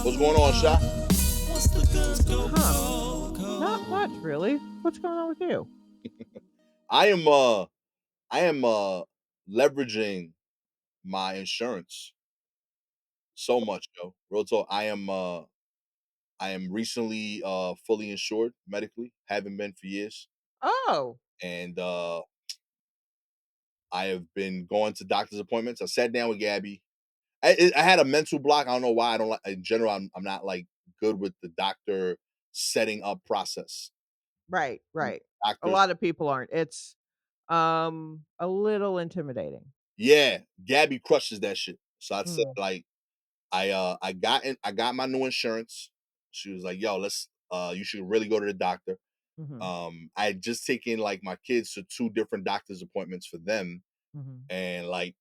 What's going on, Sha? Not much, really. What's going on with you? I am uh I am leveraging my insurance so much, yo. Real talk. I am recently fully insured medically. Haven't been for years. Oh, And I have been going to doctor's appointments. I sat down with Gabby. I had a mental block. I don't know why. I don't like in general. I'm not like good with the doctor setting up process. right, right. A Doctors, lot of people aren't. It's a little intimidating. yeah, Gabby crushes that shit. So I said Mm, like I got my new insurance. She was like, "Yo, let's you should really go to the doctor." mhm, I had just taken like my kids to two different doctor's appointments for them, mhm. and like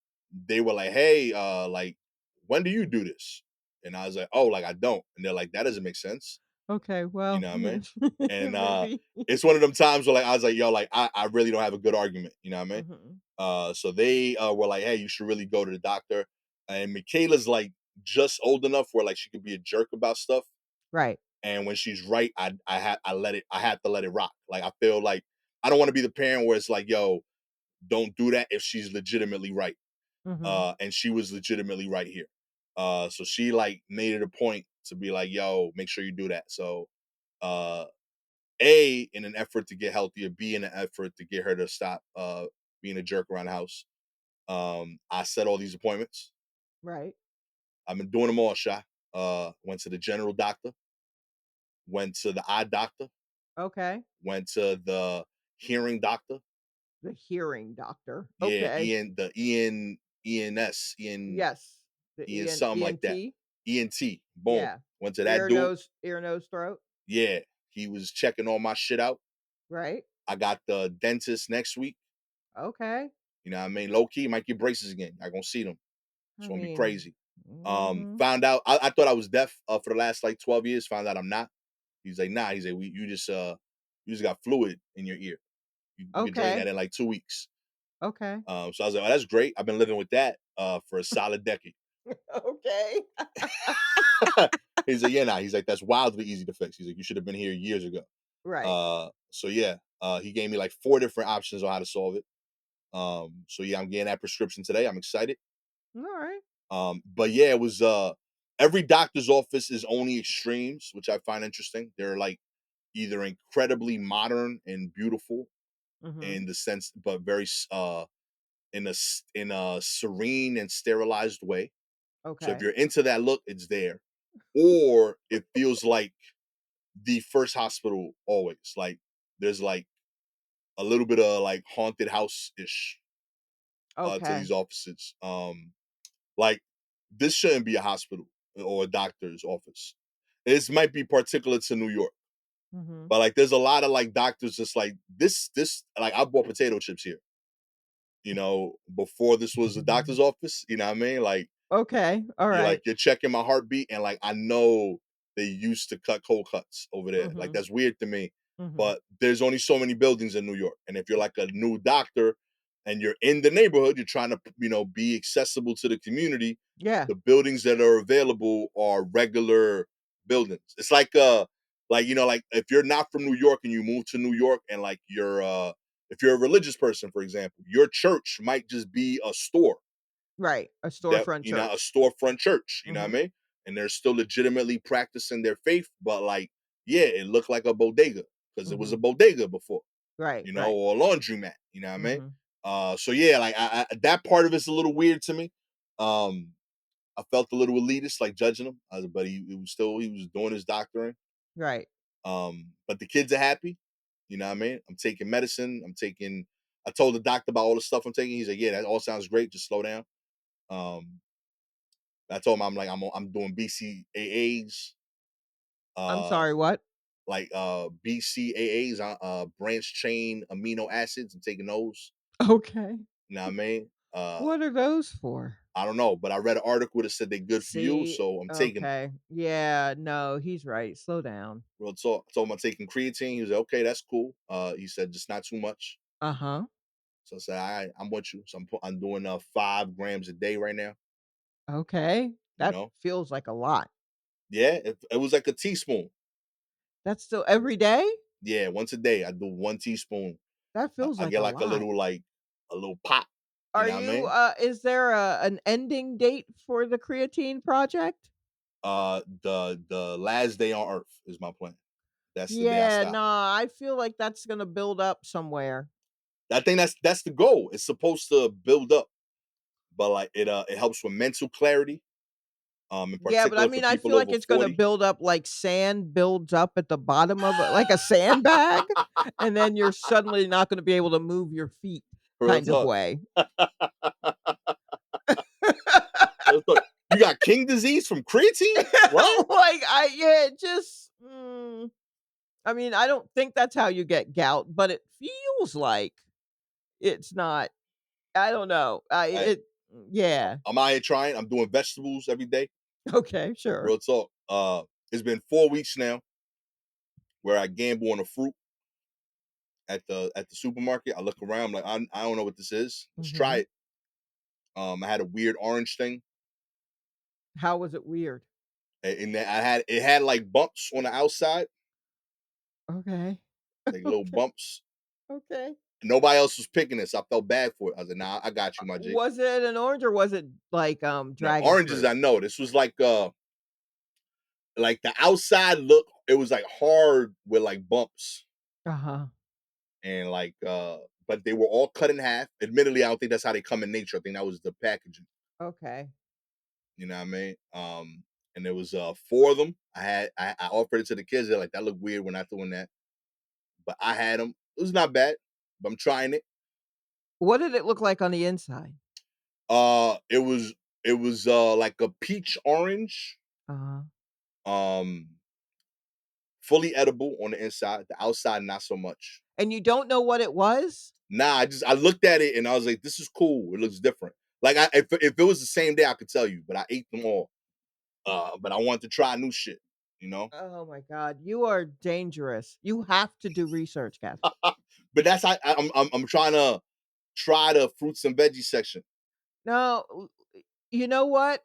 they were like, "Hey, like when do you do this?" And I was like, "Oh, like I don't." And they're like, "That doesn't make sense." Okay, You well, know what I mean? And maybe. it's one of them times where like I was like, "Yo, like I really don't have a good argument." You know what I mean? Mhm. So they were like, "Hey, you should really go to the doctor." And Michaela's like just old enough where like she could be a jerk about stuff. Right. And when she's right, I have to let it rock. Like I feel like I don't want to be the parent where it's like, "Yo, don't do that," if she's legitimately right. Mhm. And she was legitimately right here. So she like made it a point to be like, "Yo, make sure you do that." So uh A, in an effort to get healthier, B, in an effort to get her to stop being a jerk around the house. I set all these appointments. Right. I've been doing them all, Sha. Went to the general doctor, went to the eye doctor, Okay. went to the hearing doctor. The hearing doctor. Yeah, Okay. Ian Yes. The Ian EN something like that. ENT. ENT. Boom. Yeah. Went to that Ear, dude. nose, ear, nose, throat. Yeah. He was checking all my shit out. Right. I got the dentist next week. Okay. You know what I mean? Low key, might get braces again. I gonna see them. It's I gonna be mean, crazy. mhm. Found out I thought I was deaf for the last like 12 years. Found out I'm not. He's like, nah. He's like, you just got fluid in your ear. You can drain Okay. that in like 2 weeks. Okay. So I was like, oh, that's great. I've been living with that for a solid decade. Okay. He's like, yeah, nah. He's like, that's wildly easy to fix. He's like, you should have been here years ago. Right. So yeah, he gave me like four different options on how to solve it. So yeah, I'm getting that prescription today. I'm excited. Alright. But yeah, it was every doctor's office is only extremes, which I find interesting. They're like either incredibly modern and beautiful Mhm. in the sense, but very in a serene and sterilized way. So if Okay. you're into that look, it's there. Or it feels like the first hospital always. Like there's like a little bit of like haunted house ish to Okay. these offices. Like this shouldn't be a hospital or a doctor's office. This might be particular to New York, Mhm. but like there's a lot of like doctors just like this like I bought potato chips here, before this was a doctor's office, you know what I mean? Like Okay. Alright. you're checking my heartbeat and like I know they used to cut cold cuts over there. Like Mhm. that's weird to me. Mhm. But there's only so many buildings in New York. And if you're like a new doctor and you're in the neighborhood, you're trying to, be accessible to the community. Yeah. The buildings that are available are regular buildings. It's like like if you're not from New York and you move to New York and like you're if you're a religious person, for example, your church might just be a store Right. A that storefront a church. storefront church, you know what Mhm. I mean? And they're still legitimately practicing their faith, but like, yeah, it looked like a bodega because it was a Mhm. bodega before, Right, right. or a laundromat, you know what I mean? Mhm. So yeah, like that part of it's a little weird to me. Um, I felt a little elitist, like judging him, but he was doing his doctoring. Right. But the kids are happy, you know what I mean? I'm taking medicine. I told the doctor about all the stuff I'm taking. He's like, yeah, that all sounds great. Just slow down. Um, I told him I'm doing BCAAs, I'm uh, sorry, what? BCAAs, branch chain amino acids. I'm taking those. Okay. You know what I mean? What are those for? I don't know, but I read an article that said they're good for you, See? so I'm taking them. Okay. Yeah, no, he's right. Slow down. Real talk. I told him I'm taking creatine. He was like, okay, that's cool. He said just not too much. Uh-huh. So I said, all right, I'm with you. So I'm doing 5 grams a day right now. Okay. You That know, feels like a lot. Yeah, it was like a teaspoon. That's still every day? Yeah, once a day I do 1 teaspoon. That feels I like get a like a lot. little a little pop. You Are know what I you, mean? is there an ending date for the creatine project? The last day on Earth is my plan. That's the day I Yeah, stop. nah, I feel like that's gonna build up somewhere. I think that's the goal. It's supposed to build up, but like it helps with mental clarity. In Yeah, but I particular for mean, I people feel like over it's gonna 40. build up like sand builds up at the bottom of it, like a sandbag, and then you're suddenly not gonna be able to move your feet Real kind of talk. way. Real talk. You got king disease from creatine? What? Like, yeah, it just, I mean, I don't think that's how you get gout, but it feels like it's not. I don't know. I, Yeah. I'm out here trying. I'm doing vegetables every day. Okay, sure. Real talk. It's been 4 weeks now where I gamble on a fruit at the supermarket. I look around, I'm like, I don't know what this is. Let's try Mhm. it. I had a weird orange thing, How was it weird? and then it had like bumps on the outside, Okay. like little Okay, bumps. okay. Nobody else was picking this. I felt bad for it. I was like, nah, I got you, my G. Was it an orange or was it like, No, dragon oranges, fruit? I know. This was like the outside look, it was like hard with like bumps Uh-huh. and but they were all cut in half. Admittedly, I don't think that's how they come in nature. I think that was the packaging. Okay. You know what I mean? And there was 4 of them. I offered it to the kids. They're like, that looked weird when I threw in that. But I had them. It was not bad. But I'm trying it. What did it look like on the inside? It was like a peach orange. Uh-huh. Um Fully edible on the inside. The outside, not so much. And you don't know what it was? Nah, I looked at it and I was like, this is cool. It looks different. Like if it was the same day, I could tell you, but I ate them all. But I wanted to try new shit, you know? Oh my god, you are dangerous. You have to do research, Gaston. But that's how I'm trying to try the fruits and veggies section. No, you know what?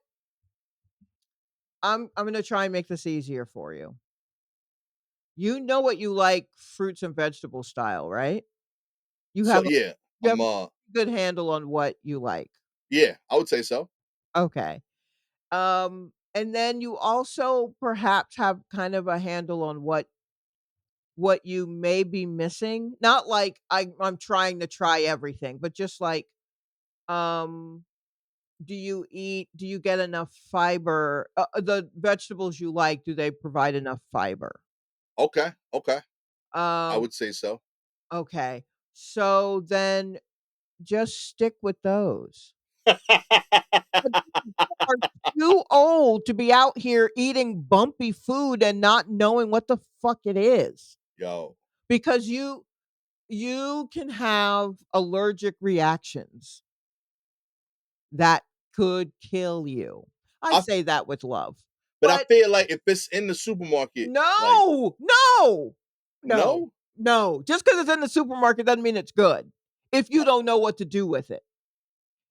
I'm gonna try and make this easier for you. You know what you like fruits and vegetable style, right? You So have a yeah, you I'm have a good handle on what you like. yeah, I would say so. Okay. And then you also perhaps have kind of a handle on what you may be missing. Not like I'm trying to try everything, but just like, um, do you get enough fiber? The vegetables you like, do they provide enough fiber? Okay, okay. I Um, would say so. okay. So then just stick with those. But you are too old to be out here eating bumpy food and not knowing what the fuck it is, Yo, because you can have allergic reactions that could kill you. I I say that with love. but I But feel like if it's in the supermarket, like no, no, no, no, no. Just because it's in the supermarket doesn't mean it's good if you don't know what to do with it.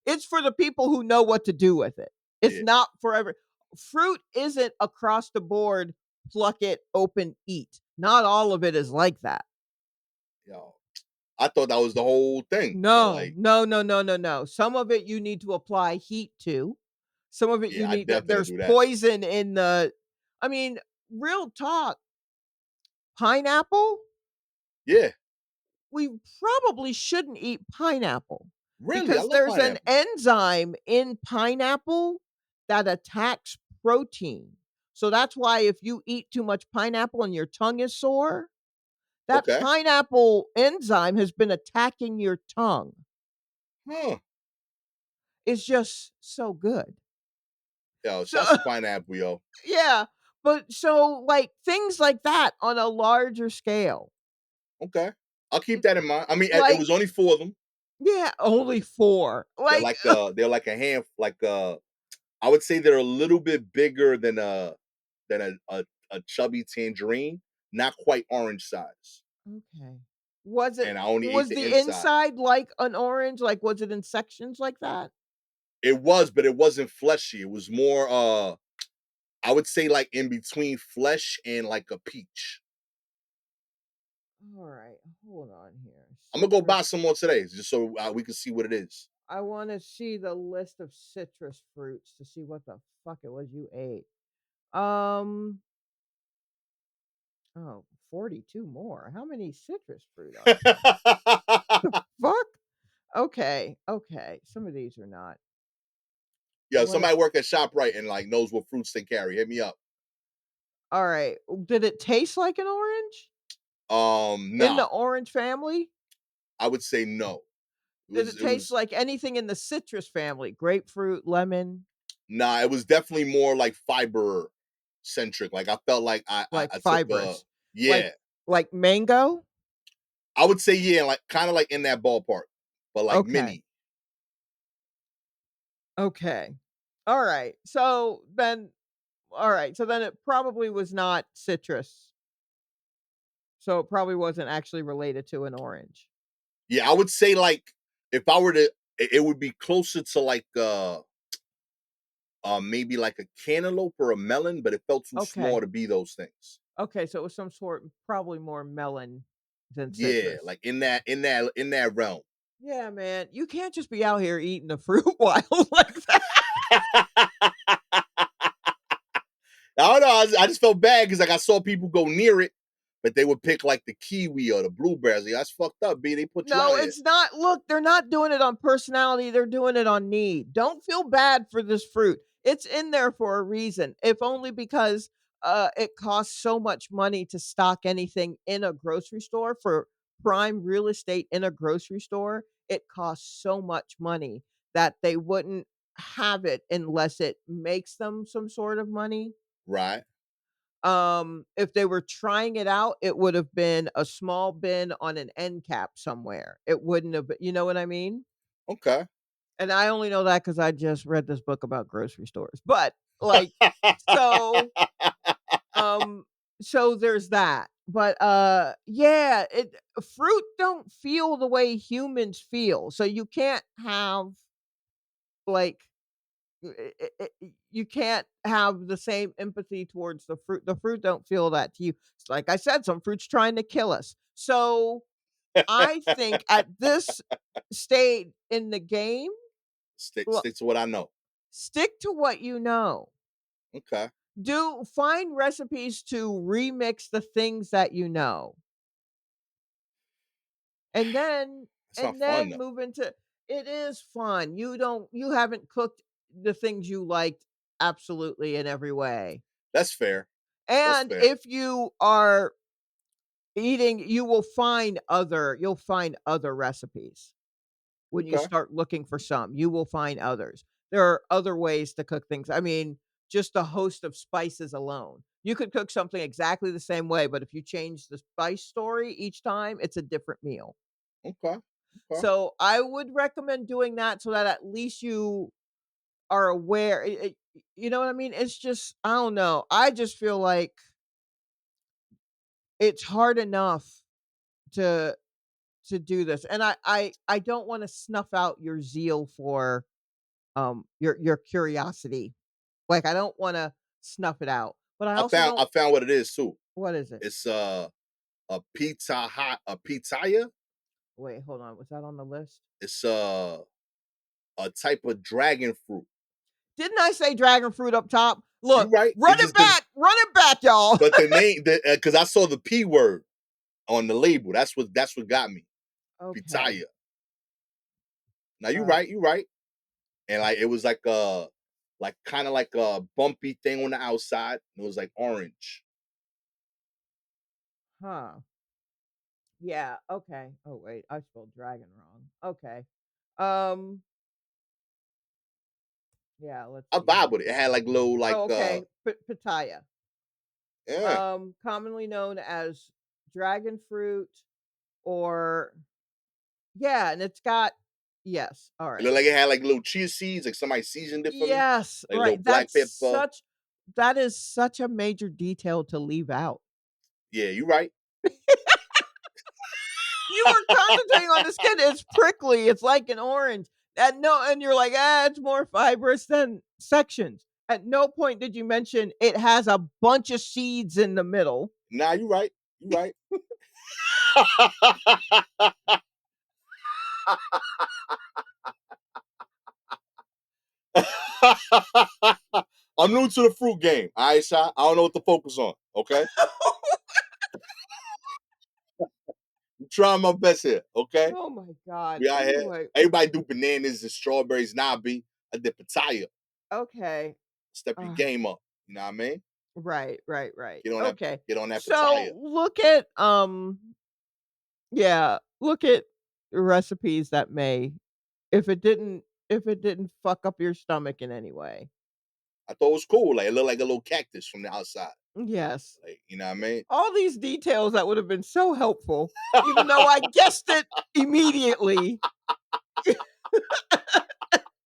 It's for the people who know what to do with it. It's yeah, not for every fruit isn't across the board, pluck it, open, eat. Not all of it is like that. yo, I thought that was the whole thing. But No, like, no, no, no, no, no. Some of it you need to apply heat to. Some of it you yeah, I need to, definitely gotta there's do that. poison in the, I mean, real talk, pineapple, Yeah, we probably shouldn't eat pineapple really, I because love there's an pineapple. enzyme in pineapple that attacks protein. So that's why if you eat too much pineapple and your tongue is sore, that Okay, pineapple enzyme has been attacking your tongue. huh? It's just so good. Yo, So shots to pineapple, yo. yeah, but so like things like that on a larger scale. Okay, I'll keep that in mind. I mean, it Like, was only 4 of them. yeah, only 4. Like, They're like a hand, I would say they're a little bit bigger than a chubby tangerine, not quite orange size. okay. Was it And I only ate was the the inside. inside like an orange? Like, was it in sections like that? It was, but it wasn't fleshy. It was more I would say like in between flesh and like a peach. All right, hold on here. I'm gonna go buy Citrus. some more today just so we can see what it is. I want to see the list of citrus fruits to see what the fuck it was you ate. Um, oh, 42 more. How many citrus fruit are there? Fuck. Okay, okay. Some of these are not. Yo, What? somebody work at ShopRite and like knows what fruits they carry. Hit me up. All right. Did it taste like an orange? In Nah, the orange family? I would say no. It Did was it it taste was like anything in the citrus family? Grapefruit, lemon, nah. It was definitely more like fiber centric. Like I felt like like I took fibrous. yeah. Like mango? I would say yeah, like kind of like in that ballpark, but like Okay. mini. Okay. All right. So then it probably was not citrus. So it probably wasn't actually related to an orange. Yeah, I would say like if I were to, it would be closer to like maybe like a cantaloupe or a melon, but it felt too small Okay. to be those things. Okay, so it was some sort probably more melon than Yeah, citrus. like in that realm. Yeah, man. You can't just be out here eating the fruit wild like that. I don't know. I just felt bad because like I saw people go near it, but they would pick like the kiwi or the blueberries. Like, that's fucked up, B. They put you No, out here. it's not. Look, they're not doing it on personality. They're doing it on need. Don't feel bad for this fruit. It's in there for a reason, if only because it costs so much money to stock anything in a grocery store for prime real estate in a grocery store. It costs so much money that they wouldn't have it unless it makes them some sort of money. Right. If they were trying it out, it would have been a small bin on an end cap somewhere. It wouldn't have been, you know what I mean? Okay. And I only know that because I just read this book about grocery stores. But like, so um so there's that. But yeah, it fruit don't feel the way humans feel. So you can't have like you can't have the same empathy towards the fruit. The fruit don't feel that to you. It's like I said, some fruit's trying to kill us. So I think at this stage in the game, stick look, stick to what I know. stick to what you know. Okay. Do find recipes to remix the things that you know. And then It's not fun though. move into it is fun. You haven't cooked the things you liked absolutely in every way. That's fair. That's And fair. if you are eating, you'll find other recipes. When you Okay. start looking for some, you will find others. There are other ways to cook things. I mean, just a host of spices alone. You could cook something exactly the same way, but if you change the spice story each time, it's a different meal. Okay. Okay. So I would recommend doing that so that at least you are aware. You know what I mean? It's just, I don't know. I just feel like it's hard enough to do this. And I don't want to snuff out your zeal for your curiosity. Like I don't want to snuff it out. But I also don't. I found what it is too. What is it? It's a pitaya. Wait, hold on. Was that on the list? It's a type of dragon fruit. Didn't I say dragon fruit up top? You Look, right? It just run it back, y'all. but the name because I saw the P word on the label. That's what got me. Okay. Pitaya. Now you Uh, right, you right. And like it was like kind of like a bumpy thing on the outside. It was like orange. huh. Yeah. Okay. Oh wait, I spelled dragon wrong. Okay. Um. Yeah. Let's I see vibe here. with it. It had like little like Oh, okay. Pitaya. yeah. Commonly known as dragon fruit or yeah, and it's got yes. All It right. looked like it had like little chia seeds, like somebody seasoned it for me. Yes, Like a little right. black pepper. That is such a major detail to leave out. Yeah, you right. You were concentrating on the skin. It's prickly. It's like an orange. And no, and you're like, ah, it's more fibrous than sections. At no point did you mention it has a bunch of seeds in the middle. Nah, you right. You right. I'm new to the fruit game. All right, Shy. I don't know what to focus on. Okay. I'm trying my best here. Okay. Oh my god. We out here. Anyway, Everybody do bananas and strawberries. Nah, B. I did pitaya. okay. Step your Uh, game up. You know what I mean? right, right, right. Get on that. Okay. Get on that So pitaya. look at yeah, look at recipes that may if it didn't fuck up your stomach in any way. I thought it was cool. Like it looked like a little cactus from the outside. Yes. Like you know what I mean? All these details that would have been so helpful, even though I guessed it immediately.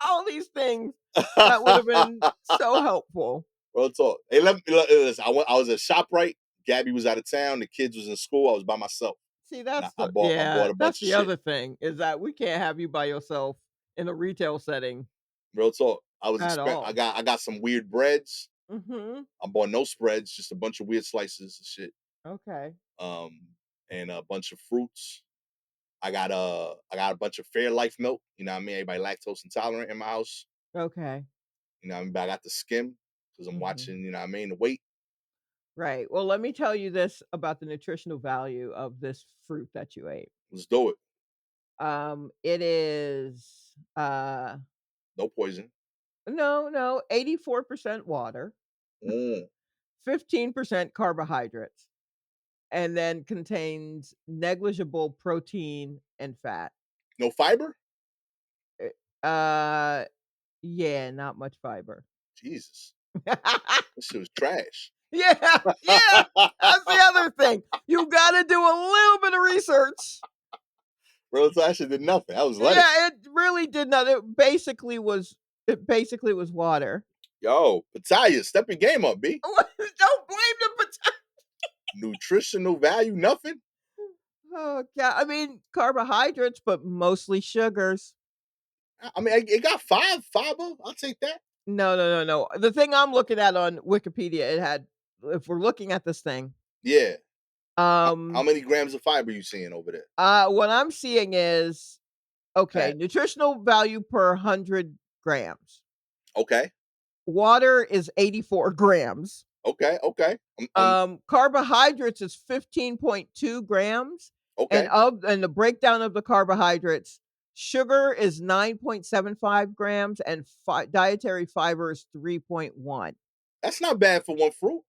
All these things that would have been so helpful. Real talk. Hey, listen, I was at ShopRite. Gabby was out of town. The kids was in school. I was by myself. See, And that's I the bought I yeah, bought a that's bunch of the shit. other thing is that we can't have you by yourself in a retail setting Real talk. at I all. got some weird breads. Mhm. I bought no spreads, just a bunch of weird slices and shit. Okay. Um, and a bunch of fruits. I got a bunch of Fairlife milk. You know what I mean? Everybody lactose intolerant in my house. Okay. You know what I mean? But I got the skim because I'm Mhm. watching, you know what I mean, the weight. Right. Well, let me tell you this about the nutritional value of this fruit that you ate. Let's do it. It is No poison. no, 84% water, Mm. 15% carbohydrates, and then contains negligible protein and fat. No fiber? Eh, Uh, yeah, not much fiber. Jesus. This shit was trash. Yeah, yeah, that's the other thing. You gotta do a little bit of research. Real talk, that shit did nothing. That was lettuce. Yeah, it really did not. It basically was water. Yo, Pataya, step your game up, B. Don't blame the potato. Nutritional value, nothing. Oh god, I mean carbohydrates, but mostly sugars. I mean, it got fiber. I'll take that. No. The thing I'm looking at on Wikipedia, it had if we're looking at this thing, Yeah. How um, many grams of fiber you seeing over there? what I'm seeing is okay, Pat. nutritional value per 100 grams. Okay. Water is 84 grams. Okay. I'm Carbohydrates is 15.2 grams, okay. and the breakdown of the carbohydrates, sugar is 9.75 grams, and dietary fiber is 3.1. That's not bad for one fruit.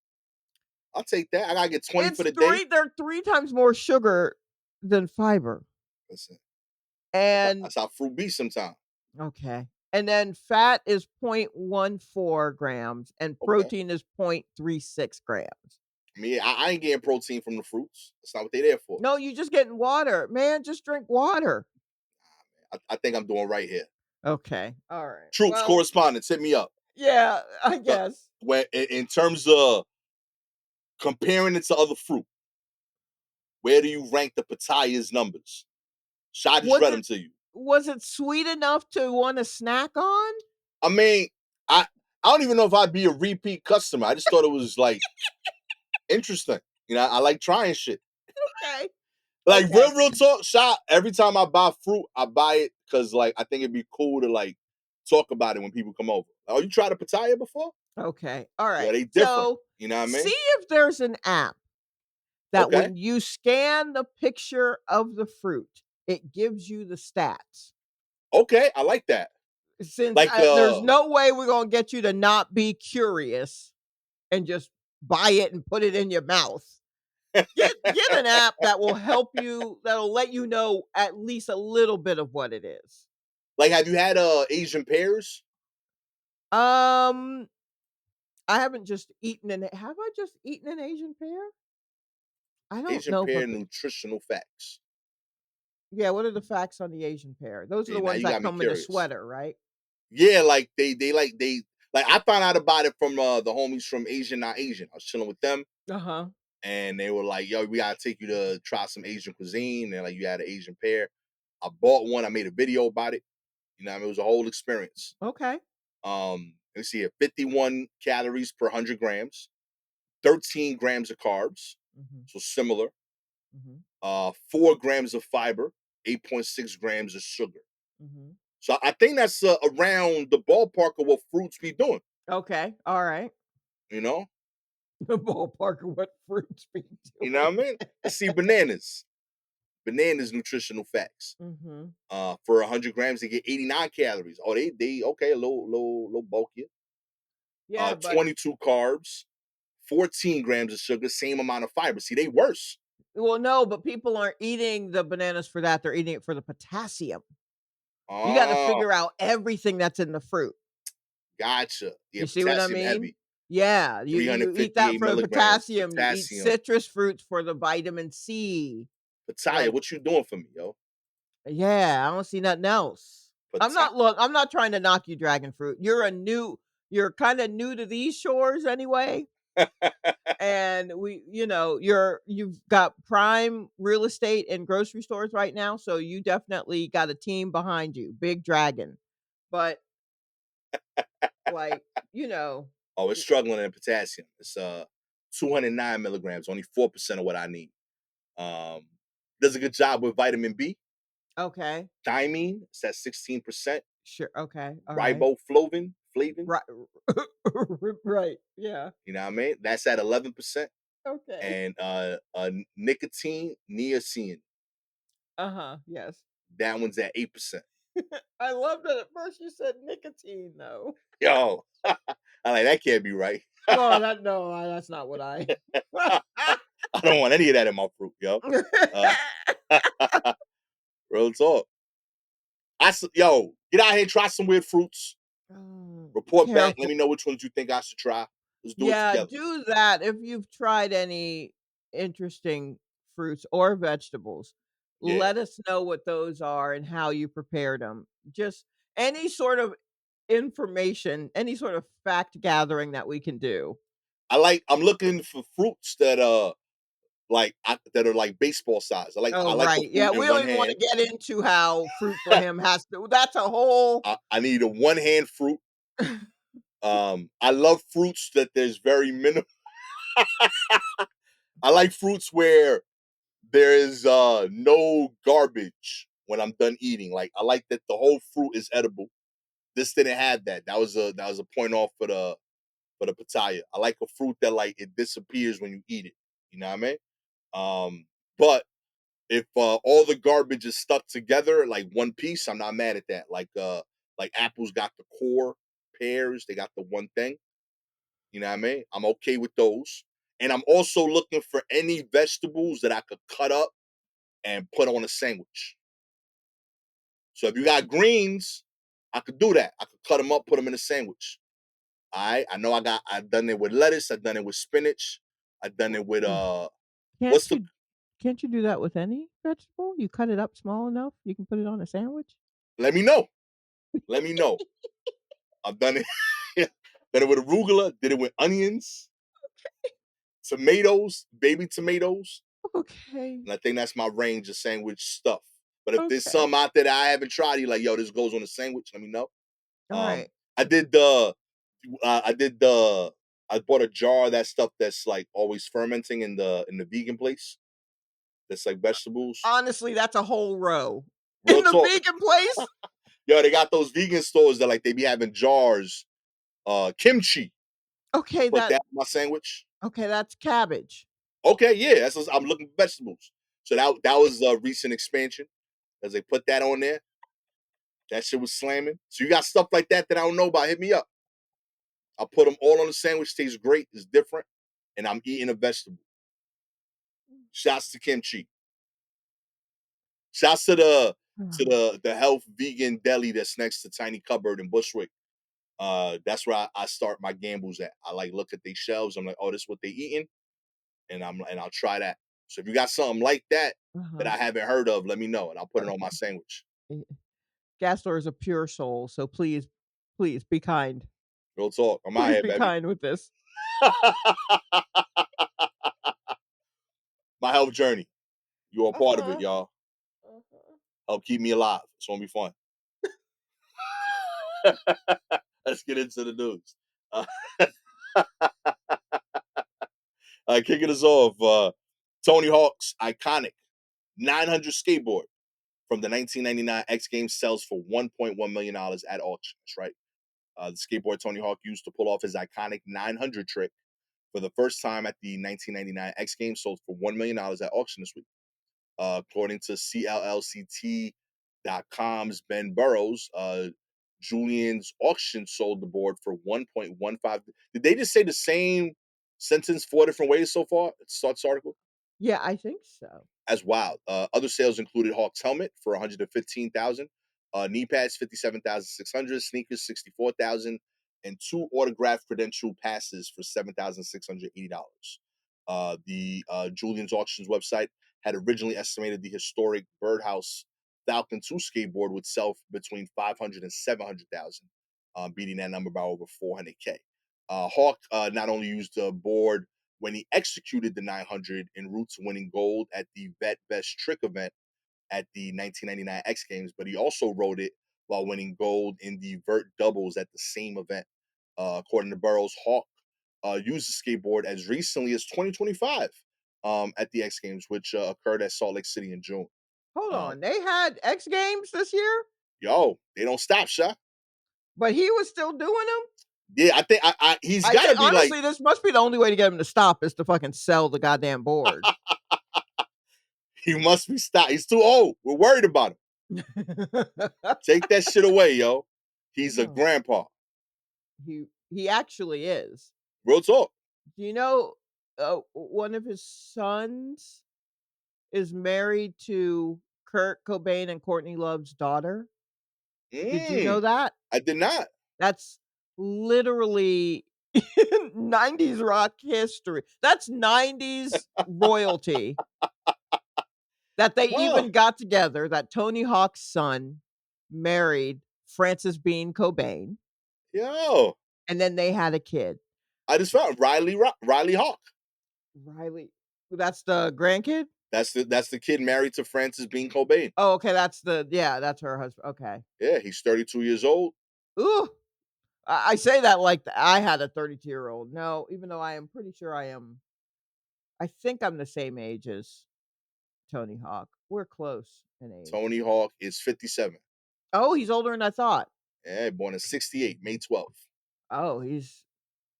I'll take that. I gotta get 20 for It's the day. 3 they're 3 times more sugar than fiber. Listen, And that's how fruit be sometimes. okay. And then fat is 0.14 grams and Okay. protein is 0.36 grams. I mean, I ain't getting protein from the fruits. That's not what they there for. No, you just getting water. Man, just drink water. I think I'm doing right here. Okay. All right. Troops Well, correspondents, hit me up. yeah, I So, guess. when in terms of comparing it to other fruit, where do you rank the pataya's numbers? I just Was read them it to you. was it sweet enough to wanna snack on? I mean, I I don't even know if I'd be a repeat customer. I just thought it was like interesting. You know, I like trying shit. Okay. Like Okay. real talk, shot. Every time I buy fruit, I buy it because like I think it'd be cool to like talk about it when people come over. Oh, you tried a pataya before? Okay. All Yeah, right. they different. So, You know what I see mean? if there's an app that Okay. when you scan the picture of the fruit, it gives you the stats. Okay, I like that. Since, Like there's no way we're gonna get you to not be curious and just buy it and put it in your mouth. Get an app that will help you that'll let you know at least a little bit of what it is. like have you had Asian pears? Um, I haven't just eaten an have I just eaten an Asian pear? I don't Asian know, pear but nutritional facts. yeah, what are the facts on the Asian pear? Those are See, the now ones you that got me come in a curious. sweater, right? Yeah, like they like I found out about it from the homies from Asian Not Asian. I was chilling with them Uh-huh. and they were like, "Yo, we gotta take you to try some Asian cuisine." And like, you had an Asian pear. I bought one. I made a video about it. You know, what I mean, it was a whole experience. Okay. Um, Let's see here, 51 calories per 100 grams, 13 grams of carbs, so similar. 4 grams of fiber, 8.6 grams of sugar. So I think that's around the ballpark of what fruits be doing. Okay, all right. You know, The ballpark of what fruits be doing. you know what I mean. Let's see, bananas. Bananas nutritional facts. For 100 grams, they get 89 calories. Oh, they okay, a little bulkier. Yeah, but 22 carbs, 14 grams of sugar, same amount of fiber. See, they worse. well, no, but people aren't eating the bananas for that. They're eating it for the potassium. You got to Oh, figure out everything that's in the fruit. gotcha. Yeah, You see what I potassium mean? heavy. Yeah, you eat that 358 for the milligrams potassium. You eat potassium. citrus fruits for the vitamin C. Pataya, Like, what you doing for me, yo? yeah, I don't see nothing else. Pataya. I'm not trying to knock you, dragon fruit. You're kind of new to these shores anyway. And you've got prime real estate and grocery stores right now, so you definitely got a team behind you, big dragon. But like, Oh, it's struggling in potassium. It's 209 milligrams, only 4% of what I need. Does a good job with vitamin B. okay, Thiamine, it's at 16%. sure, okay, all right. Riboflavin, flavin, Right. Right, yeah, you know what I mean? That's at 11%. okay. And nicotine, niacin, Uh-huh, yes. that one's at 8%. I love that at first you said nicotine, though. Yo, I like that can't be right. No, that's not what I I don't want any of that in my fruit, yo. Uh, real talk. Yo, get out here, try some weird fruits. Report back. Let Careful. me know which ones you think I should try. Let's do it Yeah, together. do that if you've tried any interesting fruits or vegetables. Yeah. Let us know what those are and how you prepared them. Just any sort of information, any sort of fact gathering that we can do. I'm looking for fruits that that are like baseball size. I Oh, like a right. Yeah, fruit we in don't one even wanna hand. get into how fruit for him has to that's a whole I need a one hand fruit. I love fruits that there's very minimal. I like fruits where there is no garbage when I'm done eating. Like I like that the whole fruit is edible. This didn't have that. That was a point off for the pitaya. I like a fruit that like it disappears when you eat it. You know what I mean? But if all the garbage is stuck together like one piece, I'm not mad at that. Like apples got the core, pears they got the one thing. You know what I mean? I'm okay with those. And I'm also looking for any vegetables that I could cut up and put on a sandwich. So if you got greens, I could do that. I could cut them up, put them in a sandwich. All right. I know I've done it with lettuce. I've done it with spinach. I've done it with Can't what's the you can't you do that with any vegetable? You cut it up small enough, you can put it on a sandwich? let me know. Let me know. I've done it. Done it with arugula, did it with onions, tomatoes, baby tomatoes. Okay, And I think that's my range of sandwich stuff. But if there's okay. some out there that I haven't tried, you like, yo, this goes on a sandwich, let me know. Um, Alright. I did the I did the I bought a jar of that stuff that's like always fermenting in the vegan place. That's like vegetables. Honestly, that's a whole row. Real In the talk. vegan place? Yo, they got those vegan stores that like they be having jars, kimchi. Okay, Put that in my sandwich. that's cabbage. Okay, yeah, I'm looking for vegetables. So that was a recent expansion as they put that on there. That shit was slamming. So you got stuff like that that I don't know about. Hit me up. I'll put them all on the sandwich. Tastes great. It's different, and I'm eating a vegetable. Shouts to kimchi. Shouts to the health vegan deli that's next to Tiny Cupboard in Bushwick. That's where I start my gambles at. I like look at these shelves. I'm like, oh, this is what they eating, and I'll try that. So if you got something like that that Uh-huh. I haven't heard of, let me know, and I'll put it on my sandwich. Gastor is a pure soul, so please be kind. Real talk. I'm out Please here, be baby. kind with this. My health journey. You're a part of it, Uh-huh. y'all. Uh-huh. Help keep me alive. It's gonna be fun. Let's get into the news. Uh, kicking us off, Tony Hawk's iconic 900 skateboard from the 1999 X Games sells for $1.1 million at auction. That's right. The skateboard Tony Hawk used to pull off his iconic 900 trick for the first time at the 1999 X Games sold for $1 million at auction this week. According to CLLCT.com's Ben Burrows, Julian's auction sold the board for 1.15. Did they just say the same sentence 4 different ways so far? It starts the article. Yeah, I think so. As wild. Other sales included Hawk's helmet for 115,000, knee pads 57,600, sneakers 64,000, and 2 autographed credential passes for $7,680. The Julian's Auctions website had originally estimated the historic Birdhouse Falcon 2 skateboard would sell between 500 and 700,000, beating that number by over 400K. Hawk not only used the board when he executed the 900 en route to winning gold at the Vet Best Trick event at the 1999 X Games, but he also rode it while winning gold in the vert doubles at the same event. According to Burrows, Hawk used the skateboard as recently as 2025 at the X Games, which occurred at Salt Lake City in June. Hold on, they had X Games this year, Yo, they don't stop, Sha. but he was still doing them. Yeah, I think he's I got to think be honestly, like, this must be the only way to get him to stop is to fucking sell the goddamn board. he must be stopped. He's too old. We're worried about him. Take that shit away, yo. He's a No. grandpa. He actually is. Real talk. Do you know one of his sons is married to Kurt Cobain and Courtney Love's daughter? Did you know that? I did not. That's literally 90s rock history. That's 90s royalty. That they even got together, that Tony Hawk's son married Frances Bean Cobain. Yo. And then they had a kid. I just found Riley Hawk. Riley. That's the grandkid? That's the kid married to Frances Bean Cobain. Oh, okay, that's her husband. Okay. Yeah, he's 32 years old. Ooh. I say that like I had a 32-year-old. No, even though I am pretty sure I think I'm the same age as Tony Hawk. We're close in age. Tony Hawk is 57. Oh, he's older than I thought. Yeah, born in 68, May 12th. Oh, he's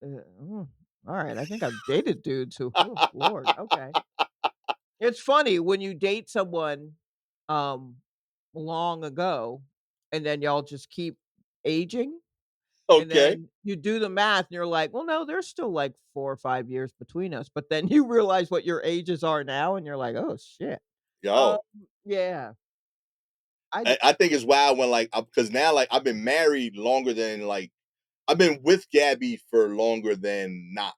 all right. I think I've dated dudes who, oh, Lord, okay. It's funny when you date someone long ago and then y'all just keep aging. And Okay. then you do the math and you're like, well, no, there's still like 4 or 5 years between us. But then you realize what your ages are now and you're like, oh shit. Yo. Yeah. I think it's wild when like, because now like I've been married longer than like, I've been with Gabby for longer than not.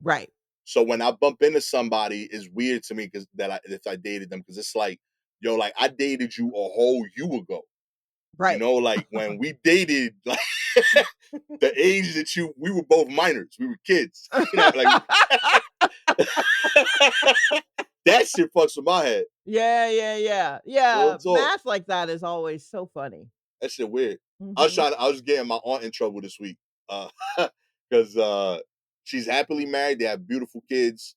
Right. So when I bump into somebody, it's weird to me because if I dated them, because it's like, yo, like I dated you a whole year ago. Right. You know, like when we dated, like the age that we were both minors, we were kids. You know, like that shit fucks with my head. Yeah. Math like that is always so funny. That shit weird. Mhm. I was getting my aunt in trouble this week. Because she's happily married. They have beautiful kids.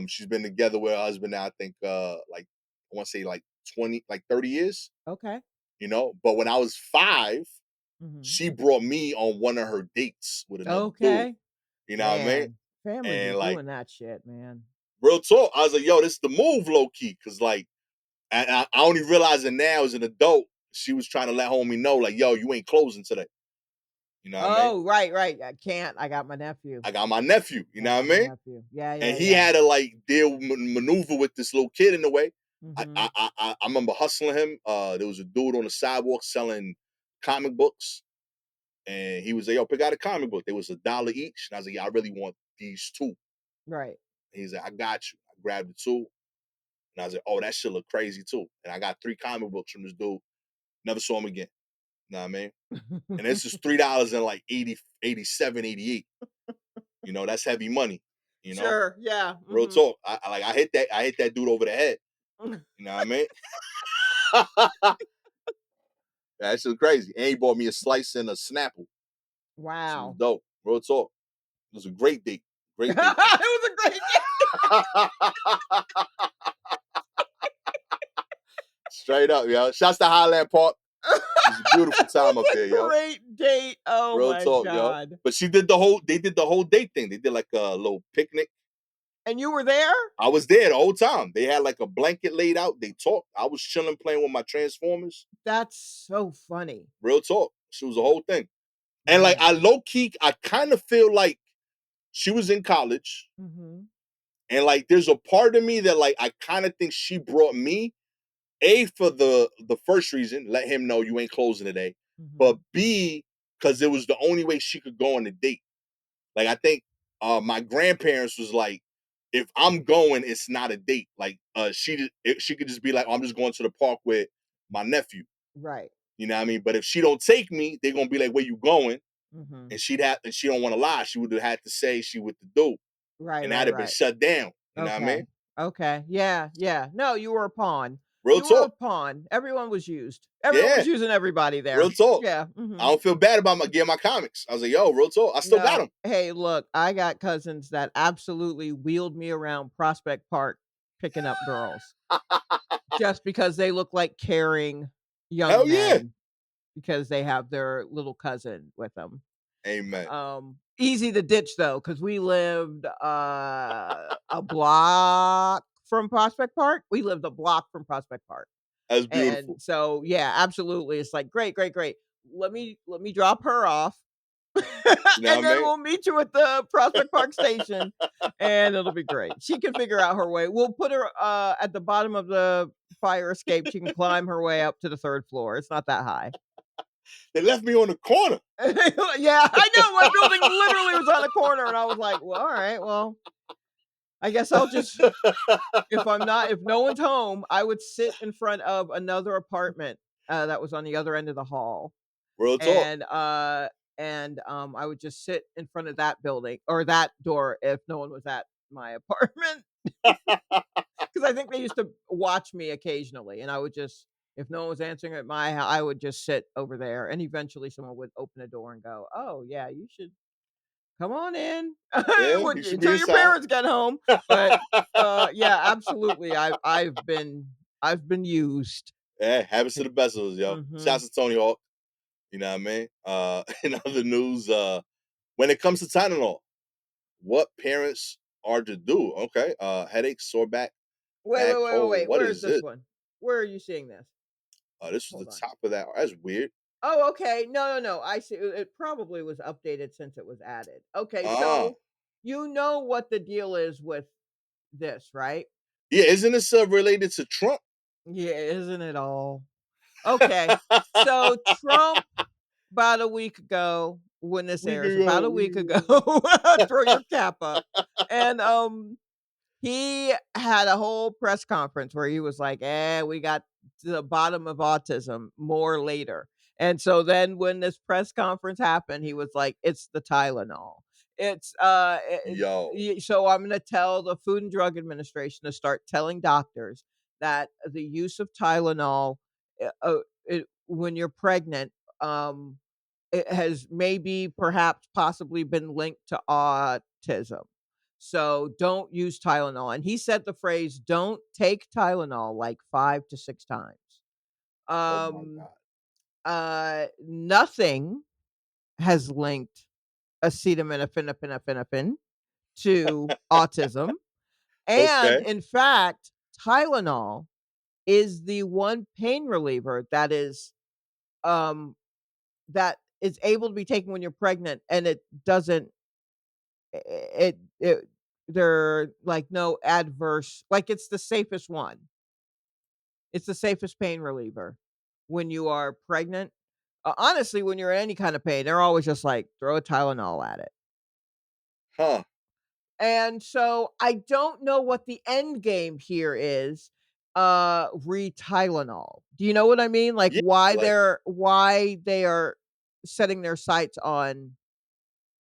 She's been together with her husband now, I think like I want to say like 20, like 30 years. Okay. You know, but when I was 5, Mhm. she brought me on one of her dates with another dude. Okay. You know what I mean? Family be And like doing that shit, man. real talk, I was like, yo, this is the move, low key. Cause like I only realize it now as an adult. She was trying to let homie know, like, yo, you ain't closing today. You know what I mean? Oh, right. I can't. I got my nephew. I got my nephew. You know what I mean? Nephew. Yeah. And he had to like maneuver with this little kid in the way. Mhm. I remember hustling him. There was a dude on the sidewalk selling comic books, and he was like, "Yo, pick out a comic book." They was $1 each, and I was like, "Yeah, I really want these 2." Right. And he's like, "I got you." I grabbed the 2, and I was like, "Oh, that shit look crazy too." And I got 3 comic books from this dude. Never saw him again. You know what I mean? And this is $3 and like 80, 87, 88. You know, that's heavy money. You know, Sure. Yeah. real talk. I hit that dude over the head. You know what I mean? That shit crazy. And he bought me a slice and a Snapple. She was Wow. dope. Real talk. It was a great date. It Great date. was a great Straight up, yo. Shouts to Highland Park. It was a beautiful time up there, yo. great date. Oh Real my talk, yo. god. But they did the whole date thing. They did like a little picnic. And you were there? I was there the whole time. They had like a blanket laid out. They talked. I was chilling, playing with my Transformers. That's so funny. Real talk. She was a whole thing. And like Man. I low key, I kind of feel like she was in college. Mhm. And like there's a part of me that like I kind of think she brought me, A, for the first reason, let him know you ain't closing today. But Mhm. B, because it was the only way she could go on the date. Like I think my grandparents was like, if I'm going, it's not a date. Like she could just be like, oh, I'm just going to the park with my nephew. Right. You know what I mean? But if she don't take me, they're gonna be like, where you going? Mhm. And she don't want to lie. She would have had to say she with the dude. Right, And right, that'd have been right. shut down. You know what I Okay. mean? Okay. Yeah, yeah. No, you were a pawn. Real You were a talk. pawn. Everyone was used. Everyone Yeah. was using everybody Real there. talk. Yeah. I Mhm. don't feel bad about getting my comics. I was like, yo, real talk. I still got No. them. Hey, look, I got cousins that absolutely wheeled me around Prospect Park picking up girls just because they look like caring young Hell yeah. men because they have their little cousin with them. Amen. Easy to ditch though, because we lived, a block from Prospect Park. We lived a block from Prospect Park. That's And beautiful. so, yeah, absolutely. It's like, "Great, great, great. Let me drop her off, You know and what I then mean? we'll meet you at the Prospect Park station, and it'll be great." She can figure out her way. We'll put her, at the bottom of the fire escape. She can climb her way up to the 3rd floor. It's not that high. They left me on the corner. Yeah, I know, my building literally was on a corner, and I was like, "Well, alright, well, I guess I'll just if no one's home, I would sit in front of another apartment, that was on the other end of the hall, Real talk. and, I would just sit in front of that building or that door if no one was at my apartment, because I think they used to watch me occasionally, and I would just if no one was answering at my house, I would just sit over there, and eventually someone would open a door and go, "Oh, yeah, you should come on in Yeah, you when should be until your inside. parents get home." But, yeah, absolutely. I've been used. Yeah, happens to the best of us, yo. Mhm. Shouts to Tony Hawk. You know what I mean? In other news, when it comes to Tylenol, what parents are to do? Okay. Headaches, sore back, Wait, wait, bad wait, wait, cold. wait. What Where is is this it? one? Where are you seeing this? This was Hold the on. top of that. That's weird. Oh, okay. No, no, no. I see. It probably was updated since it was added. Okay, Ah. so you know what the deal is with this, right? Yeah, isn't this related to Trump? Yeah, isn't it all? Okay. So Trump about a week ago, when this We airs, can about go. a We week can ago, go. throw your cap up. And he had a whole press conference where he was like, we got to the bottom of autism, more later. And so then when this press conference happened, he was like, it's the Tylenol. It's Yo. so I'm going to tell the Food and Drug Administration to start telling doctors that the use of Tylenol when you're pregnant, um, it has maybe perhaps possibly been linked to autism. So don't use Tylenol. And he said the phrase, don't take Tylenol like 5 to 6 times. Oh my Um, God. Nothing has linked acetaminophen to autism. And Okay. in fact, Tylenol is the one pain reliever um, that is able to be taken when you're pregnant, and it doesn't it there like no adverse like it's the safest one. It's the safest pain reliever when you are pregnant. Honestly, when you're in any kind of pain, they're always just like throw a Tylenol at it. Huh. And so I don't know what the end game here is. Re-Tylenol. Do you know what I mean? Like Yeah. Like, why they are setting their sights on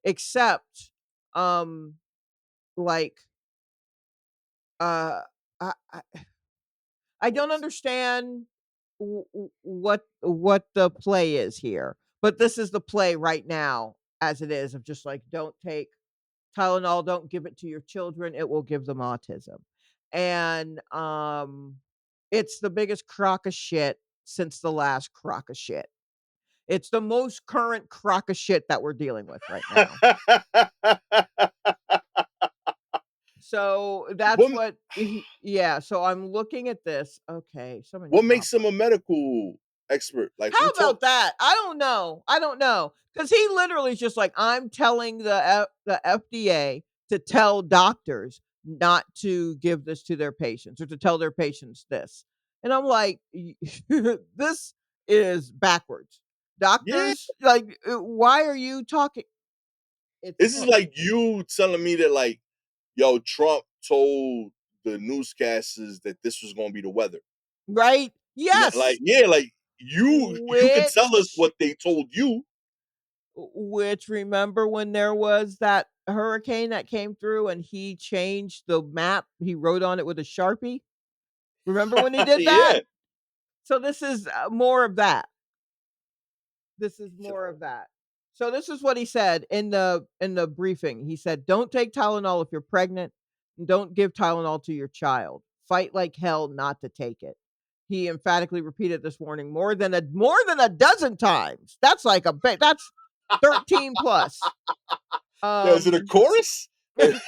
except um like uh I I don't understand what the play is here, but this is the play right now as it is, of just like, don't take Tylenol, don't give it to your children, it will give them autism. And it's the biggest crock of shit since the last crock of shit. It's the most current crock of shit that we're dealing with right now. So that's what what yeah, so I'm looking at this. Okay, someone what drop makes him a medical expert? Like How who taught? about that? I don't know. I don't know, because he literally is just like, "I'm telling the FDA to tell doctors not to give this to their patients or to tell their patients this." And I'm like, "This is backwards. Yeah. Doctors, like, why are you talking?" It's This is like you telling me that like, yo, Trump told the newscasters that this was gonna be the weather. right? Like, Yes, yeah, like you can tell us which what they told you. remember when there was that hurricane that came through and he changed the map, he wrote on it with a Sharpie? Remember when he did that? Yeah. So this is, more of that. This is more Yo, of that. So this is what he said in the briefing. He said, "Don't take Tylenol if you're pregnant, and don't give Tylenol to your child. Fight like hell not to take it." He emphatically repeated this warning more than a dozen times. That's like that's 13 plus. yo, is it a Um chorus? that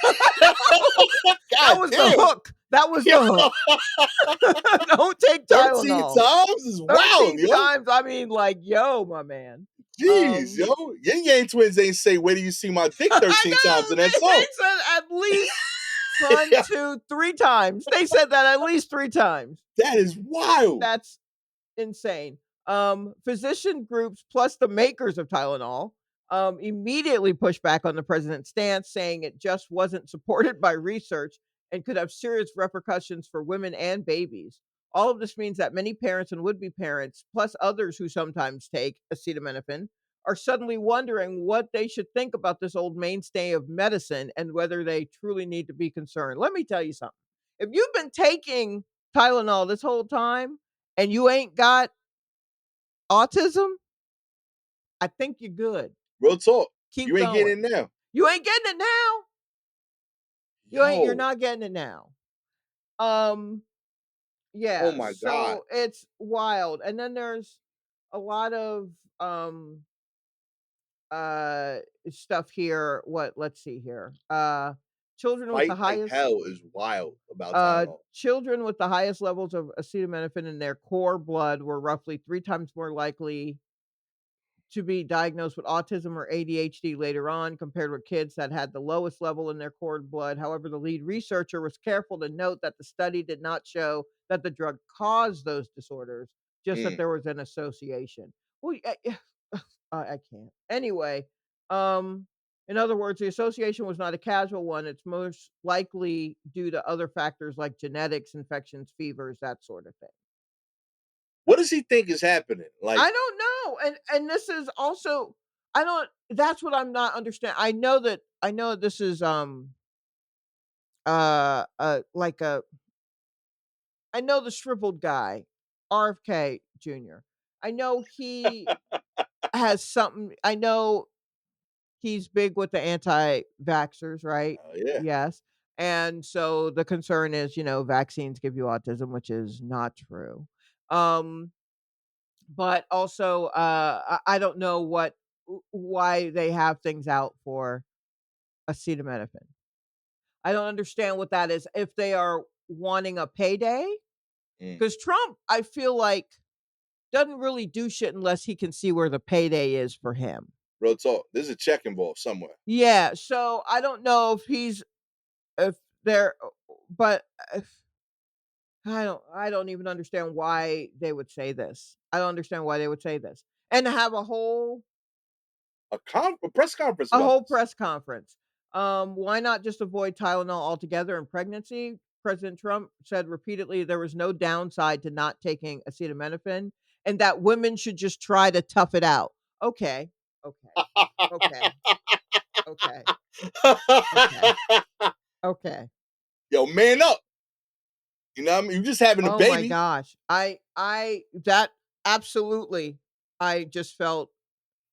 God was the damn. hook. That was Yo, the hook. Don't take 13 Tylenol. times is wild, 13 yo. times. I mean, like, yo, my man. Jeez, yo. Um Yin Yang Twins ain't say, where do you see my dick I 13 times know. in that They song? said at least one, Yeah, 2, 3 times. They said that at least 3 times. that is wild. That's insane. Physician groups plus the makers of Tylenol immediately pushed back on the president's stance, saying it just wasn't supported by research and could have serious repercussions for women and babies. All of this means that many parents and would be parents, plus others who sometimes take acetaminophen, are suddenly wondering what they should think about this old mainstay of medicine and whether they truly need to be concerned. Let me tell you something. If you've been taking Tylenol this whole time and you ain't got autism, I think you're good. Real talk. Keep You ain't getting going. it now. You ain't getting it now. You're Yo, not getting it now. Um, oh yeah, my God. so it's wild. And then there's a lot of um uh stuff here. Let's see here. Children with the Fight like highest hell is wild about Tylenol. children with the highest levels of acetaminophen in their core blood were roughly 3 times more likely to be diagnosed with autism or ADHD later on compared with kids that had the lowest level in their cord blood. However, the lead researcher was careful to note that the study did not show that the drug caused those disorders, just that Mm. there was an association. Well, I can't. Anyway, um, in other words, the association was not a casual one. It's most likely due to other factors like genetics, infections, fevers, that sort of thing. What does he think is happening? Like, I don't know, and this is also I don't that's what I'm not understand I know this is, like a I know the shriveled guy, RFK Jr. I know he has something I know he's big with the anti-vaxxers, right? oh yeah. Yes, and so the concern is, vaccines give you autism, which is not true. Um But also, I don't know why they have things out for acetaminophen. I don't understand what that is. If they are wanting a payday, Mm. because Trump, I feel like, doesn't really do shit unless he can see where the payday is for him. Real talk. There's a check involved somewhere. Yeah, so I don't know if they're but I don't even understand why they would say this. I don't understand why they would say this. And to have A press conference a about whole this. press conference. Why not just avoid Tylenol altogether in pregnancy? President Trump said repeatedly there was no downside to not taking acetaminophen and that women should just try to tough it out. Okay. Okay. Okay. Okay. Okay. Okay. Yo, man up. You know what I mean? You just having a Oh my baby. gosh. I that absolutely I just felt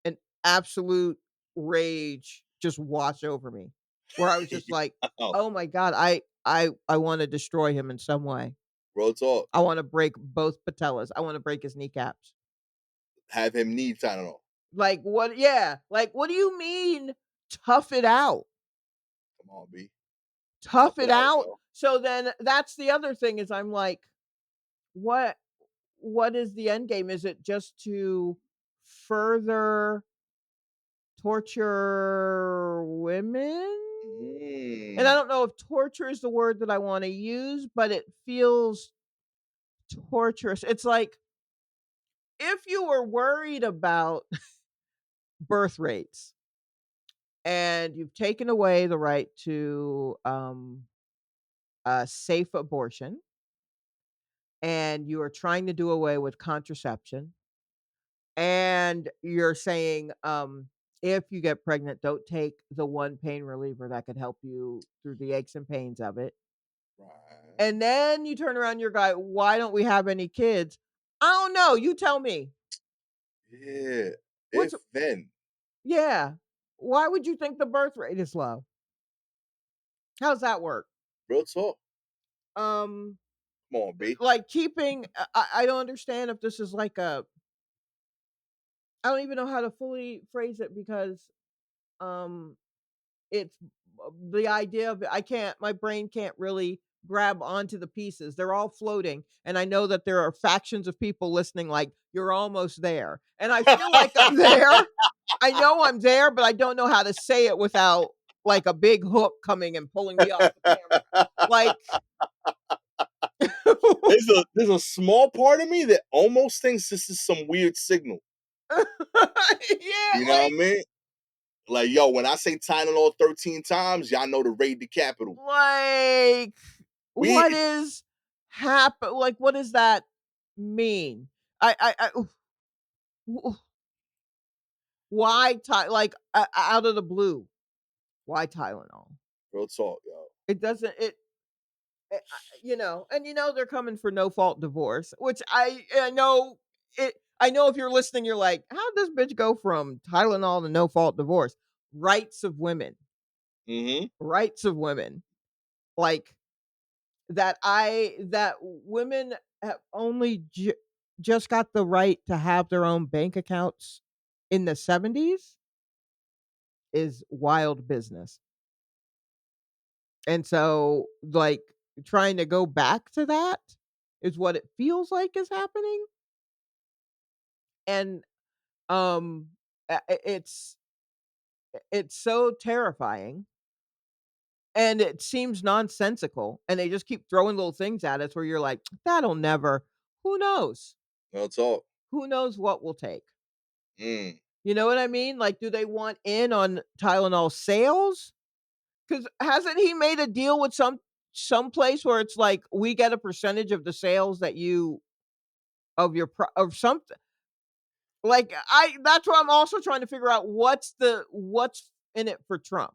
an absolute rage just wash over me, where I was just like, Yo, "Oh my god, I wanna destroy him in some way. real talk. I wanna break both patellas. I wanna break his kneecaps." Have him need Tylenol. Like, what yeah, like, what do you mean, "Tough it out"? Come on, B. Tough Tough it it out, out? yo. So then that's the other thing is I'm like, what what is the end game? Is it just to further torture women? And I Mm. don't know if torture is the word that I wanna use, but it feels torturous. It's like, if you were worried about birth rates and you've taken away the right to, a safe abortion, and you are trying to do away with contraception, and you're saying, if you get pregnant, don't take the one pain reliever that could help you through the aches and pains of it. Right. And then you turn around your guy, "Why don't we have any kids?" I don't know, you tell me. Yeah. What's If then, yeah. Why would you think the birth rate is low? How's that work? real talk. Um, Come on, B. like keeping I don't understand if this is like a I don't even know how to fully phrase it because, um, it's the idea of I can't my brain can't really grab onto the pieces. They're all floating, and I know that there are factions of people listening like, "You're almost there." And I feel like I'm there. I know I'm there, but I don't know how to say it without, like, a big hook coming and pulling me off the camera. Like There's a small part of me that almost thinks this is some weird signal. Yeah, You know what I mean? Like, yo, when I say Tylenol 13 times, y'all know to raid the Capitol. like, We what is happen like, what does that mean? I w why like, out of the blue, why Tylenol? real talk, yo. It doesn't it you know, and you know they're coming for no fault divorce, which I know I know if you're listening, you're like, "How'd this bitch go from Tylenol to no fault divorce?" Rights of women, Mm-hmm. rights of women. Like, that women have only just got the right to have their own bank accounts in the '70s is wild business. And so, like, trying to go back to that is what it feels like is happening, and, um, it's so terrifying, and it seems nonsensical, and they just keep throwing little things at us where you're like, "That'll never" who knows? Real talk. Who knows what will take? Mm. You know what I mean? Like, do they want in on Tylenol sales? Because hasn't he made a deal with some place where it's like, "We get a percentage of the sales that you of your of something." Like, I that's what I'm also trying to figure out what's in it for Trump.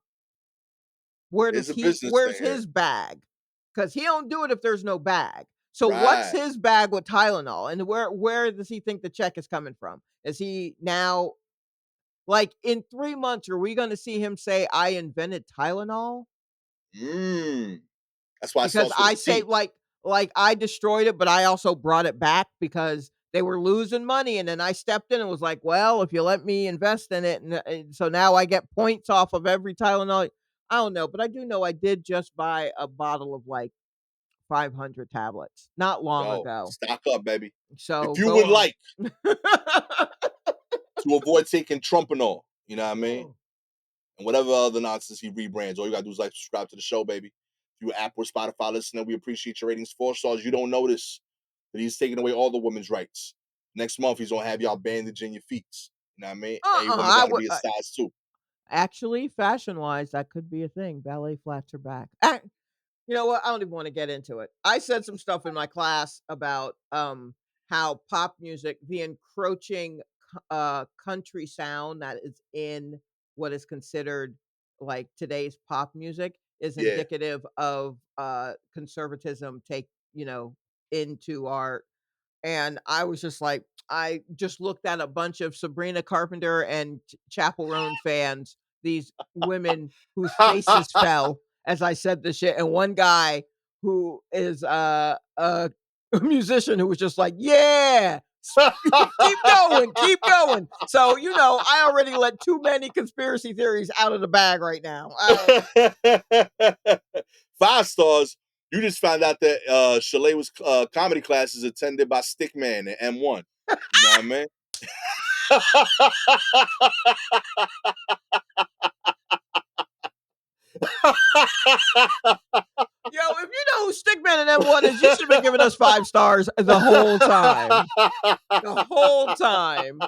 It's a business thing Where's here. his bag? Because he don't do it if there's no bag. So what's Right. his bag with Tylenol, and where does he think the check is coming from? Is he now like, in 3 months, are we gonna see him say, "I invented Tylenol"? Mm. That's why it Because starts with a I say T. like, I destroyed it, but I also brought it back because they were losing money, and then I stepped in and was like, "Well, if you let me invest in it," and so now I get points off of every Tylenol. I don't know, but I do know I did just buy a bottle of, like, 500 tablets not long Yo, ago. stock up, baby. So, If you go would on. like to avoid taking Trumpanol, you know what I mean? And whatever other nonsense he rebrands, all you gotta do is like subscribe to the show, baby. If you Apple or Spotify listener, we appreciate your ratings 4 stars. You don't notice that he's taking away all the women's rights. Next month, he's gonna have y'all bandaging your feet. You know what I mean? Every woman I gotta would be a size two. actually, fashion-wise, that could be a thing. Ballet flats are back. You know what? I don't even wanna get into it. I said some stuff in my class about, how pop music, the encroaching country sound that is in what is considered, like, today's pop music is Yeah. indicative of, conservatism take, into our And I was just like, I just looked at a bunch of Sabrina Carpenter and Chappell Roan fans, these women whose faces fell as I said this shit, and one guy who is a musician who was just like, "Yeah, keep going, keep going." So, I already let too many conspiracy theories out of the bag right now. 5 stars. You just found out that Shalewa's comedy class is attended by Stickman and M1. You know what I mean? Yo, if you know who Stickman and M1 is, you should have been giving us 5 stars the whole time. The whole time.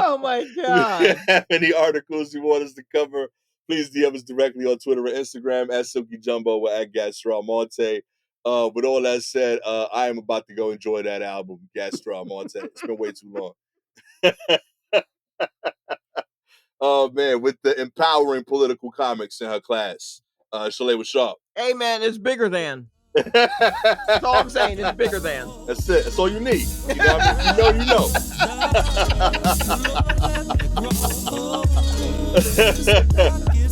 Oh my God. If you have any articles you want us to cover, please DM us directly on Twitter and Instagram at Silky Jumbo or at Gastor Almonte. With all that said, I am about to go enjoy that album, Gastor Almonte. It's been way too long. Oh man, with the empowering political comics in her class, Shalewa Sharpe. Hey man, it's bigger than. That's all I'm saying. It's bigger than. That's it. That's all you need. You know what I mean? You know.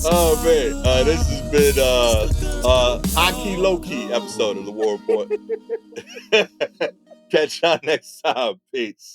Oh man, this has been high-key, low-key episode of the War Report. Catch y'all next time. Peace.